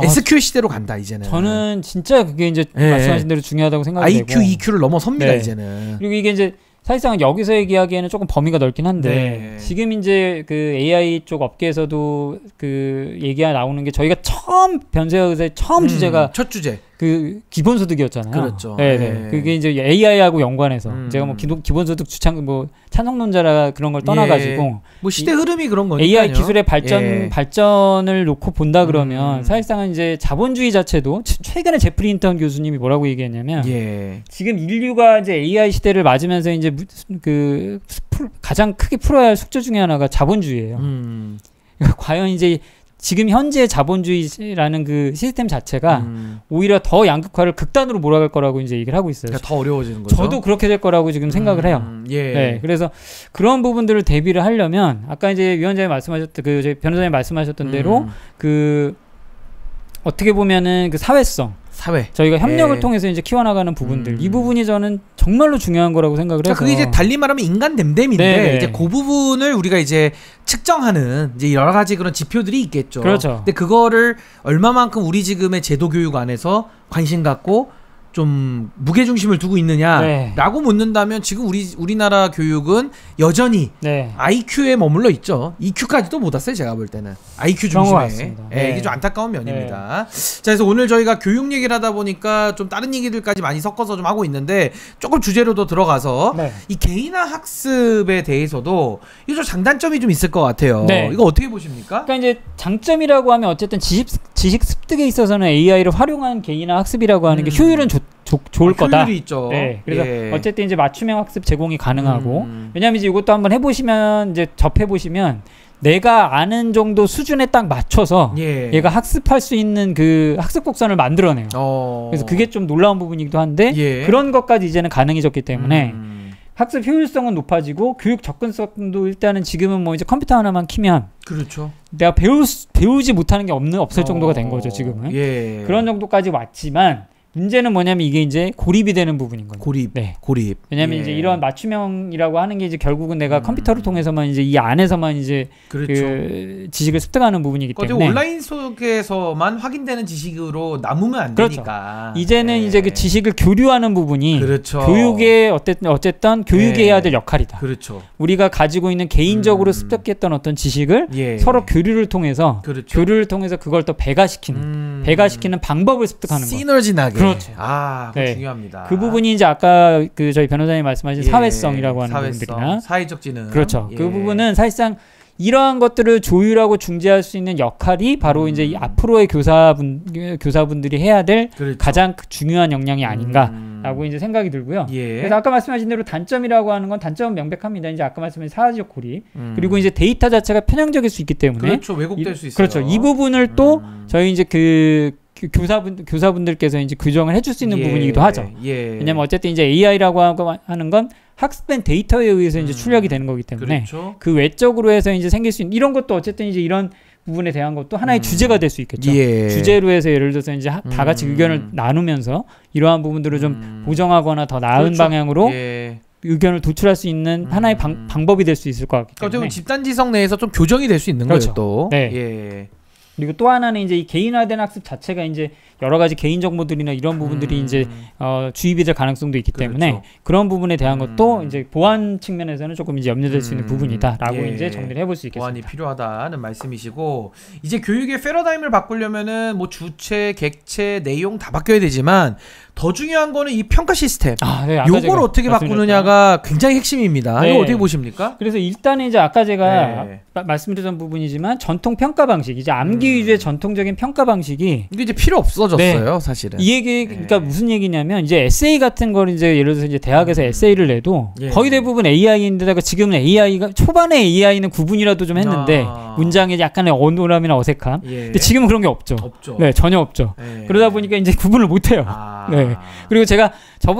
SQ 시대로 간다 이제는. 저는 진짜 그게 이제 말씀하신 대로 중요하다고 생각이 되고 IQ, EQ를 넘어섭니다 이제는. 그리고 이게 이제 사실상 여기서 얘기하기에는 조금 범위가 넓긴 한데 지금 이제 그 AI 쪽 업계에서도 그 얘기가 나오는 게 저희가 처음 변세의사의 처음 주제가 첫 주제 그 기본소득이었잖아요. 그렇죠. 네. 그게 이제 AI하고 연관해서 제가 뭐 기본소득 찬성론자라 그런 걸 떠나가지고 뭐 시대 흐름이 그런 거니까요. AI 기술의 발전을 놓고 본다 그러면 사실상은 이제 자본주의 자체도 최근에 제프리 힌턴 교수님이 뭐라고 얘기했냐면 지금 인류가 이제 AI 시대를 맞으면서 이제 그 가장 크게 풀어야 할 숙제 중에 하나가 자본주의예요. 과연 이제 지금 현재 자본주의라는 그 시스템 자체가 오히려 더 양극화를 극단으로 몰아갈 거라고 이제 얘기를 하고 있어요. 그러니까 더 어려워지는 거죠. 저도 그렇게 될 거라고 지금 생각을 해요. 네, 그래서 그런 부분들을 대비를 하려면 아까 이제 위원장님 말씀하셨던 그 변호사님 말씀하셨던 대로 그 어떻게 보면은 그 사회성 저희가 협력을 통해서 이제 키워나가는 부분들 이 부분이 저는 정말로 중요한 거라고 생각을 해서 그게 이제 달리 말하면 인간 댐댐인데 이제 그 부분을 우리가 이제 측정하는 이제 여러 가지 그런 지표들이 있겠죠. 그렇죠. 근데 그거를 얼마만큼 우리 지금의 제도 교육 안에서 관심 갖고 좀 무게중심을 두고 있느냐라고 묻는다면 지금 우리나라 교육은 여전히 IQ에 머물러 있죠. EQ까지도 못 왔어요. 제가 볼 때는 IQ 중심에 이게 좀 안타까운 면입니다. 자, 그래서 오늘 저희가 교육 얘기를 하다 보니까 좀 다른 얘기들까지 많이 섞어서 좀 하고 있는데 조금 주제로 더 들어가서 이 개인화 학습에 대해서도 이게 좀 장단점이 좀 있을 것 같아요. 이거 어떻게 보십니까? 그러니까 이제 장점이라고 하면 어쨌든 지식 습득에 있어서는 AI를 활용한 개인화 학습이라고 하는 게 효율은 좋을 거다. 효율이 있죠. 그래서 어쨌든 이제 맞춤형 학습 제공이 가능하고 왜냐하면 이제 이것도 한번 해보시면 이제 접해보시면 내가 아는 정도 수준에 딱 맞춰서 얘가 학습할 수 있는 그 학습 곡선을 만들어내요. 그래서 그게 좀 놀라운 부분이기도 한데 그런 것까지 이제는 가능해졌기 때문에 학습 효율성은 높아지고 교육 접근성도 일단은 지금은 뭐 이제 컴퓨터 하나만 키면 내가 배우지 못하는 게 없을 정도가 된 거죠 지금은. 그런 정도까지 왔지만 문제는 뭐냐면 이게 이제 고립이 되는 부분인 거예요. 고립. 왜냐면 이제 이런 맞춤형이라고 하는 게 이제 결국은 내가 컴퓨터를 통해서만 이제 이 안에서만 이제 그 지식을 습득하는 부분이기 때문에 온라인 속에서만 확인되는 지식으로 남으면 안 되니까. 이제는 이제 그 지식을 교류하는 부분이 교육의 어쨌든 교육해야 될 역할이다. 우리가 가지고 있는 개인적으로 습득했던 어떤 지식을 서로 교류를 통해서 그걸 또 배가시키는 방법을 습득하는 거. 시너지 나게. 그거 중요합니다. 그 부분이 이제 아까 그 저희 변호사님 말씀하신 사회성이라고 하는 부분들이나 사회적 지능. 그 부분은 사실상 이러한 것들을 조율하고 중재할 수 있는 역할이 바로 이제 이 앞으로의 교사분들이 해야 될 가장 중요한 역량이 아닌가라고 이제 생각이 들고요. 그래서 아까 말씀하신 대로 단점이라고 하는 건 단점은 명백합니다. 이제 아까 말씀하신 사회적 고립 그리고 이제 데이터 자체가 편향적일 수 있기 때문에 왜곡될 수 있어요. 이 부분을 또 저희 이제 교사분들께서 이제 규정을 해줄 수 있는 부분이기도 하죠. 왜냐면 어쨌든 이제 AI라고 하는 건 학습된 데이터에 의해서 이제 출력이 되는 거기 때문에 그 외적으로 해서 이제 생길 수 있는 이런 것도 어쨌든 이제 이런 부분에 대한 것도 하나의 주제가 될 수 있겠죠. 주제로 해서 예를 들어서 이제 다 같이 의견을 나누면서 이러한 부분들을 좀 보정하거나 더 나은 방향으로 의견을 도출할 수 있는 하나의 방법이 될 수 있을 것 같기 때문에 집단지성 내에서 좀 교정이 될 수 있는 거죠. 또. 그리고 또 하나는 이제 이 개인화된 학습 자체가 이제 여러 가지 개인 정보들이나 이런 부분들이 이제 주입이 될 가능성도 있기 때문에 그런 부분에 대한 것도 이제 보안 측면에서는 조금 이제 염려될 수 있는 부분이다라고 이제 정리를 해볼 수 있겠습니다. 보안이 필요하다는 말씀이시고 이제 교육의 패러다임을 바꾸려면은 뭐 주체, 객체, 내용 다 바뀌어야 되지만 더 중요한 거는 이 평가 시스템. 요걸 어떻게 바꾸느냐가 굉장히 핵심입니다. 이거 어떻게 보십니까? 그래서 일단은 이제 아까 제가 말씀드렸던 부분이지만 전통 평가 방식, 이제 암기 위주의 전통적인 평가 방식이 이게 이제 필요 없어졌어요, 사실은. 이 얘기 그러니까 무슨 얘기냐면 이제 에세이 같은 걸 이제 예를 들어서 이제 대학에서 에세이를 내도 거의 대부분 AI인데다가 지금은 AI가 초반에 AI는 구분이라도 좀 했는데 문장에 약간의 어눌함이나 어색함. 근데 지금은 그런 게 없죠. 전혀 없죠. 그러다 보니까 이제 구분을 못 해요. 그리고 제가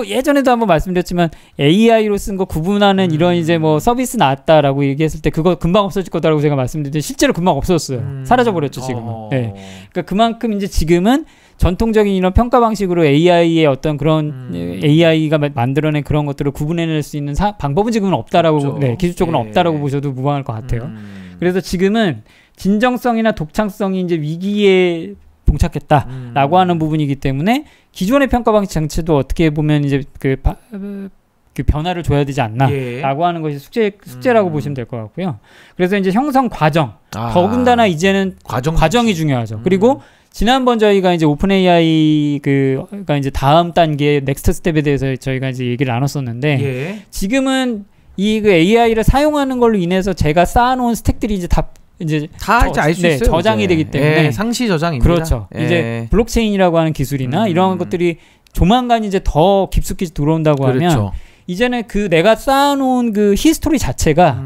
예전에도 한번 말씀드렸지만 AI로 쓴 거 구분하는 이런 이제 뭐 서비스 나왔다라고 얘기했을 때 그거 금방 없어질 거다라고 제가 말씀드렸는데 실제로 금방 없어졌어요. 사라져버렸죠 지금은. 그러니까 그만큼 이제 지금은 전통적인 이런 평가 방식으로 AI의 어떤 그런 AI가 만들어낸 그런 것들을 구분해낼 수 있는 방법은 지금은 없다라고 기술적으로는 없다라고 보셔도 무방할 것 같아요. 그래서 지금은 진정성이나 독창성이 이제 위기에 봉착했다라고 하는 부분이기 때문에 기존의 평가 방식 장치도 어떻게 보면 이제 그 변화를 줘야 되지 않나라고 하는 것이 숙제라고 보시면 될 것 같고요. 그래서 이제 형성 과정 더군다나 이제는 과정이 중요하죠. 그리고 지난번 저희가 이제 오픈 AI 그러니까 이제 다음 단계 넥스트 스텝에 대해서 저희가 이제 얘기를 나눴었는데 예. 지금은 이 그 AI를 사용하는 걸로 인해서 제가 쌓아놓은 스택들이 이제 다 이제 알 수 있어요. 저장이 되기 때문에 상시 저장입니다. 그렇죠. 이제 블록체인이라고 하는 기술이나 이런 것들이 조만간 이제 더 깊숙이 들어온다고 하면 이제는 그 내가 쌓아놓은 그 히스토리 자체가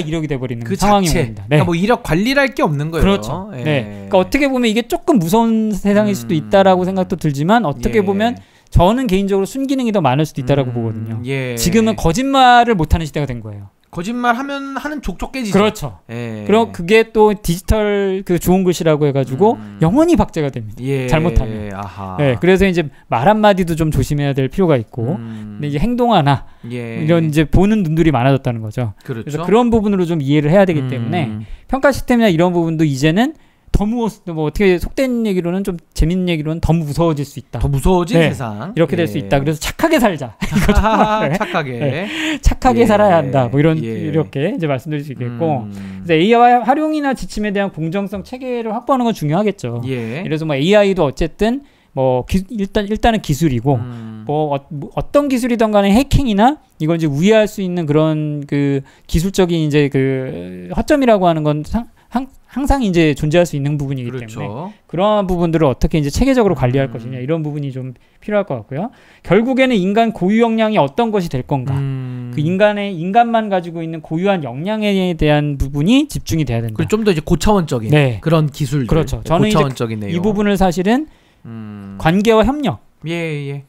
이력이 돼버리는 그 상황이 옵니다. 네. 그러니까 뭐 이력 관리를 할 게 없는 거예요. 그렇죠. 네. 그러니까 어떻게 보면 이게 조금 무서운 세상일 수도 있다라고 생각도 들지만 어떻게 보면 저는 개인적으로 순기능이 더 많을 수도 있다라고 보거든요. 지금은 거짓말을 못하는 시대가 된 거예요. 거짓말하면 하는 족족 깨지죠. 그렇죠. 그럼 그게 또 디지털 그 좋은 글씨라고 해가지고 영원히 박제가 됩니다. 잘못하면. 네, 그래서 이제 말 한마디도 좀 조심해야 될 필요가 있고, 근데 이제 행동 하나 이런 이제 보는 눈들이 많아졌다는 거죠. 그렇죠. 그래서 그런 부분으로 좀 이해를 해야 되기 때문에 평가 시스템이나 이런 부분도 이제는 뭐 어떻게 속된 얘기로는 좀 재밌는 얘기로는 더 무서워질 수 있다. 더 무서워진 세상. 이렇게 될 수 있다. 그래서 착하게 살자. 착하게 살아야 한다. 뭐 이렇게 이제 말씀드릴 수 있겠고. 그래서 AI 활용이나 지침에 대한 공정성 체계를 확보하는 건 중요하겠죠. 그래서 뭐 AI도 어쨌든 뭐 일단은 기술이고 뭐 어떤 기술이든 간에 해킹이나 이걸 이제 우회할 수 있는 그런 그 기술적인 이제 그 허점이라고 하는 건 항상 이제 존재할 수 있는 부분이기 때문에 그러한 부분들을 어떻게 이제 체계적으로 관리할 것이냐 이런 부분이 좀 필요할 것 같고요. 결국에는 인간 고유 역량이 어떤 것이 될 건가? 그 인간만 가지고 있는 고유한 역량에 대한 부분이 집중이 돼야 된다. 그리고 좀 더 이제 고차원적인 그런 기술들. 그렇죠. 저는 고차원적인 이제 이 부분을 사실은 관계와 협력.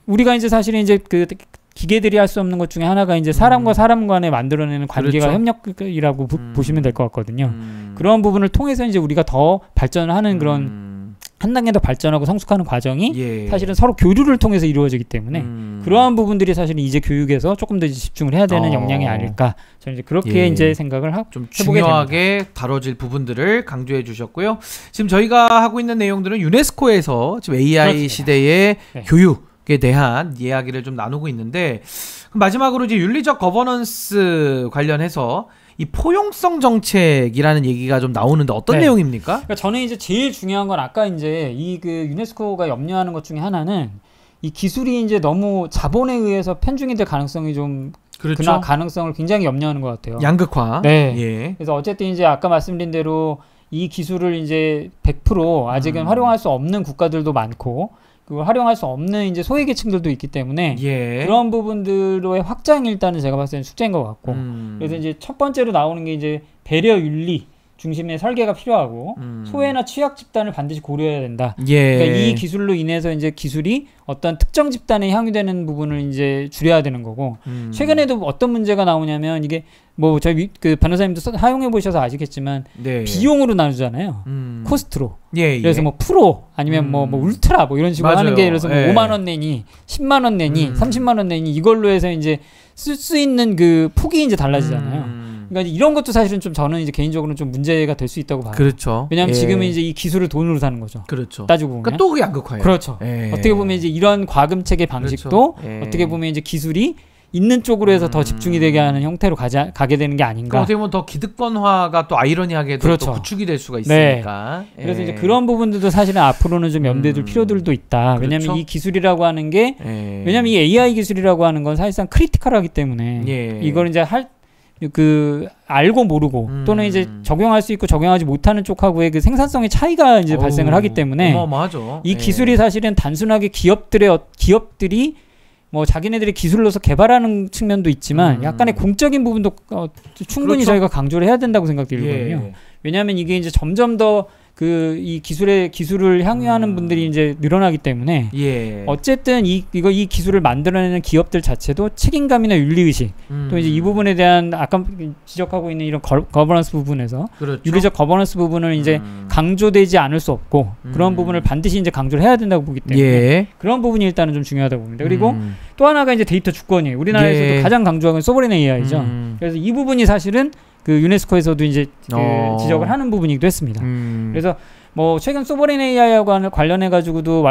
우리가 이제 사실은 이제 그 기계들이 할 수 없는 것 중에 하나가 이제 사람과 사람 간에 만들어내는 관계가 협력이라고 보시면 될 것 같거든요. 그런 부분을 통해서 이제 우리가 더 발전을 하는 그런 한 단계 더 발전하고 성숙하는 과정이 사실은 서로 교류를 통해서 이루어지기 때문에 그러한 부분들이 사실은 이제 교육에서 조금 더 이제 집중을 해야 되는 역량이 아닐까 저는 이제 그렇게 이제 생각을 하고 좀 중요하게 다뤄질 부분들을 강조해 주셨고요. 지금 저희가 하고 있는 내용들은 유네스코에서 지금 AI 시대의 교육에 대한 이야기를 좀 나누고 있는데 마지막으로 이제 윤리적 거버넌스 관련해서 이 포용성 정책이라는 얘기가 좀 나오는데 어떤 내용입니까? 그러니까 저는 이제 제일 중요한 건 아까 이제 이 그 유네스코가 염려하는 것 중에 하나는 이 기술이 이제 너무 자본에 의해서 편중이 될 가능성이 좀 그런 가능성을 굉장히 염려하는 것 같아요. 양극화. 그래서 어쨌든 이제 아까 말씀드린 대로 이 기술을 이제 100% 아직은 활용할 수 없는 국가들도 많고 그걸 활용할 수 없는 이제 소외계층들도 있기 때문에 그런 부분들의 확장이 일단은 제가 봤을 때는 숙제인 것 같고 그래서 이제 첫 번째로 나오는 게 이제 배려 윤리 중심의 설계가 필요하고 소외나 취약 집단을 반드시 고려해야 된다. 그러니까 이 기술로 인해서 이제 기술이 어떤 특정 집단에 향유되는 부분을 이제 줄여야 되는 거고 최근에도 어떤 문제가 나오냐면 이게 뭐 저희 그 변호사님도 사용해 보셔서 아시겠지만 비용으로 나누잖아요. 코스트로. 그래서 뭐 프로 아니면 뭐 울트라 뭐 이런 식으로 하는 게 예를 들어서 뭐 5만 원 내니 10만 원 내니 30만 원 내니 이걸로 해서 이제 쓸 수 있는 그 폭이 이제 달라지잖아요. 그러니까 이런 것도 사실은 좀 저는 이제 개인적으로는 좀 문제가 될 수 있다고 봐요. 왜냐하면 지금은 이제 이 기술을 돈으로 사는 거죠. 따지고 보면. 그러니까 또 그게 양극화예요. 어떻게 보면 이제 이런 과금 체계 방식도 어떻게 보면 이제 기술이 있는 쪽으로 해서 더 집중이 되게 하는 형태로 가게 되는 게 아닌가. 어떻게 보면 더 기득권화가 또 아이러니하게도 또 구축이 될 수가 있으니까. 그래서 이제 그런 부분들도 사실은 앞으로는 좀 염두에 둘 필요들도 있다. 왜냐하면 이 기술이라고 하는 게 왜냐하면 이 AI 기술이라고 하는 건 사실상 크리티컬하기 때문에 이걸 이제 알고 모르고 또는 이제 적용할 수 있고 적용하지 못하는 쪽하고의 그 생산성의 차이가 이제 발생을 하기 때문에 어마어마하죠. 이 기술이 사실은 단순하게 기업들이 뭐 자기네들이 기술로서 개발하는 측면도 있지만 약간의 공적인 부분도 충분히 저희가 강조를 해야 된다고 생각들거든요. 왜냐하면 이게 이제 점점 더 이 기술을 향유하는 분들이 이제 늘어나기 때문에 어쨌든 이 기술을 만들어내는 기업들 자체도 책임감이나 윤리의식 또 이제 이 부분에 대한 아까 지적하고 있는 이런 거버넌스 부분에서 윤리적 거버넌스 부분을 이제 강조되지 않을 수 없고 그런 부분을 반드시 이제 강조를 해야 된다고 보기 때문에 그런 부분이 일단은 좀 중요하다고 봅니다. 그리고 또 하나가 이제 데이터 주권이에요. 우리나라에서도 가장 강조하는 소버린 AI죠. 그래서 이 부분이 사실은 그 유네스코에서도 이제 지적을 하는 부분이기도 했습니다. 그래서 뭐 최근 소버린 AI하고 관련해 가지고도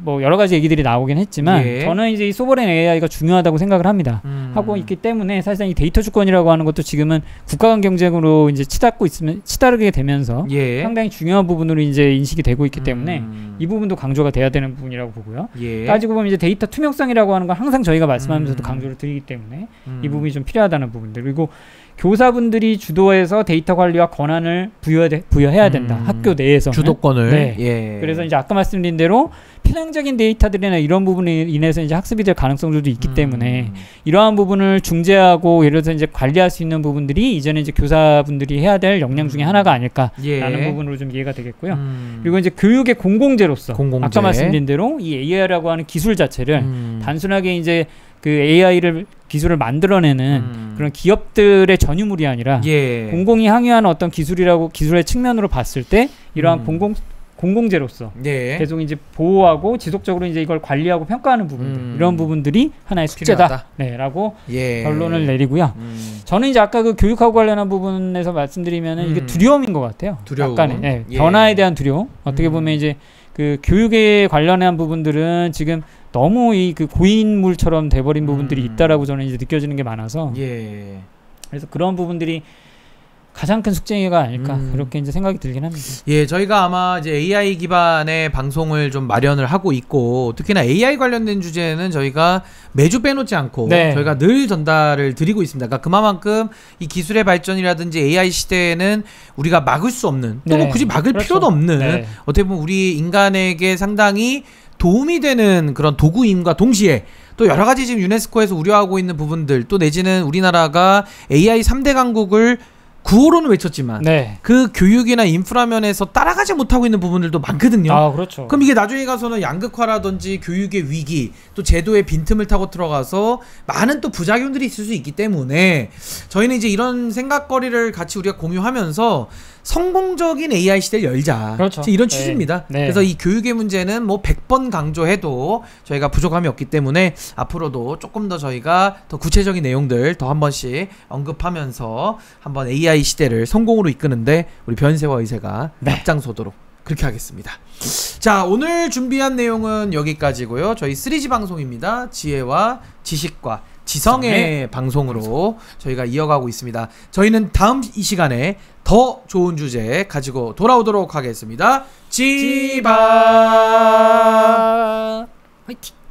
뭐 여러 가지 얘기들이 나오긴 했지만 예. 저는 이제 이 소버린 AI가 중요하다고 생각을 합니다. 하고 있기 때문에 사실상 이 데이터 주권이라고 하는 것도 지금은 국가 간 경쟁으로 이제 치닫게 되면서 예. 상당히 중요한 부분으로 이제 인식이 되고 있기 때문에 이 부분도 강조가 돼야 되는 부분이라고 보고요. 예. 따지고 보면 이제 데이터 투명성이라고 하는 건 항상 저희가 말씀하면서도 강조를 드리기 때문에 이 부분이 좀 필요하다는 부분들. 그리고 교사분들이 주도해서 데이터 관리와 권한을 부여해야 된다. 학교 내에서 주도권을. 네. 예. 그래서 이제 아까 말씀드린 대로 편향적인 데이터들이나 이런 부분에 인해서 이제 학습이 될 가능성들도 있기 때문에 이러한 부분을 중재하고 예를 들어서 이제 관리할 수 있는 부분들이 이제는 이제 교사분들이 해야 될 역량 중에 하나가 아닐까라는 예. 부분으로 좀 이해가 되겠고요. 그리고 이제 교육의 공공재로서 아까 말씀드린 대로 이 AI라고 하는 기술 자체를 단순하게 이제 그 AI를 기술을 만들어내는 그런 기업들의 전유물이 아니라 예. 공공이 항의하는 어떤 기술의 측면으로 봤을 때 이러한 공공재로서 예. 계속 이제 보호하고 지속적으로 이제 이걸 관리하고 평가하는 부분들 이런 부분들이 하나의 숙제다. 네라고 예. 결론을 내리고요. 저는 이제 아까 그 교육하고 관련한 부분에서 말씀드리면은 이게 두려움인 것 같아요. 두려움. 약간의 네, 예. 변화에 대한 두려움. 어떻게 보면 이제 그 교육에 관련한 부분들은 지금 너무 이 그 고인물처럼 돼버린 부분들이 있다라고 저는 이제 느껴지는 게 많아서 예. 그래서 그런 부분들이 가장 큰 숙제가 아닐까 그렇게 이제 생각이 들긴 합니다. 예, 저희가 아마 이제 AI 기반의 방송을 좀 마련을 하고 있고 특히나 AI 관련된 주제는 저희가 매주 빼놓지 않고 네. 저희가 늘 전달을 드리고 있습니다. 그러니까 그만큼 이 기술의 발전이라든지 AI 시대에는 우리가 막을 수 없는 또 네. 굳이 막을 그렇죠. 필요도 없는 네. 어떻게 보면 우리 인간에게 상당히 도움이 되는 그런 도구임과 동시에 또 여러 가지 지금 유네스코에서 우려하고 있는 부분들 또 내지는 우리나라가 AI 3대 강국을 구호로는 외쳤지만 네. 그 교육이나 인프라 면에서 따라가지 못하고 있는 부분들도 많거든요. 아, 그렇죠. 그럼 이게 나중에 가서는 양극화라든지 교육의 위기 또 제도의 빈틈을 타고 들어가서 많은 또 부작용들이 있을 수 있기 때문에 저희는 이제 이런 생각거리를 같이 우리가 공유하면서 성공적인 AI 시대를 열자. 그렇죠. 이런 취지입니다. 네. 그래서 이 교육의 문제는 뭐 100번 강조해도 저희가 부족함이 없기 때문에 앞으로도 조금 더 저희가 더 구체적인 내용들 더 한 번씩 언급하면서 한번 AI 시대를 성공으로 이끄는데 우리 변세와 의세가 네. 앞장서도록 그렇게 하겠습니다. 자, 오늘 준비한 내용은 여기까지고요. 저희 3G 방송입니다. 지혜와 지식과 지성의 방송으로 저희가 이어가고 있습니다. 저희는 다음 이 시간에 더 좋은 주제 가지고 돌아오도록 하겠습니다. 지바 화이팅!